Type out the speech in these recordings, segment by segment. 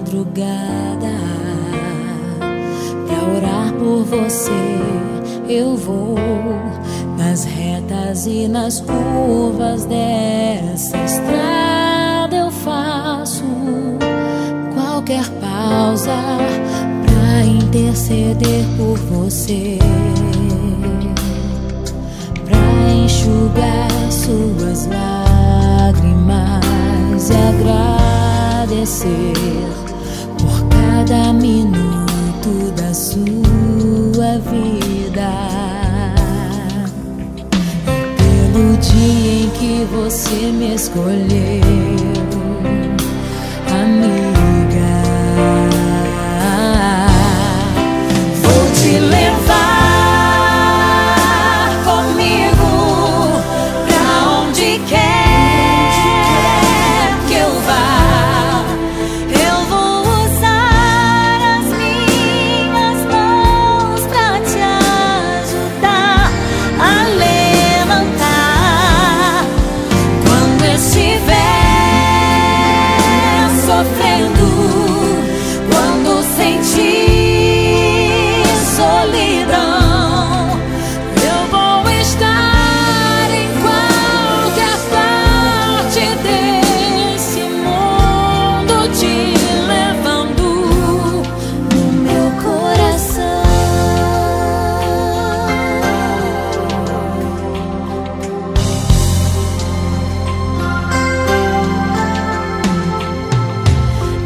madrugada. Pra orar por você eu vou, nas retas e nas curvas dessa estrada eu faço qualquer pausa pra interceder por você, pra enxugar suas lágrimas e agradecer por cada minuto da sua vida e pelo dia em que você me escolheu, amiga. Vou te levar comigo pra onde quer que eu vá. Eu vou usar as minhas mãos pra te ajudar a levantar quando estiver sofrendo, quando sentir solidão. Eu vou estar em qualquer parte desse mundo, te levando no meu coração.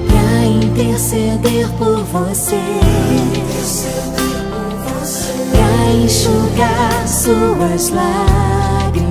Pra interceder por você, pra enxugar suas lágrimas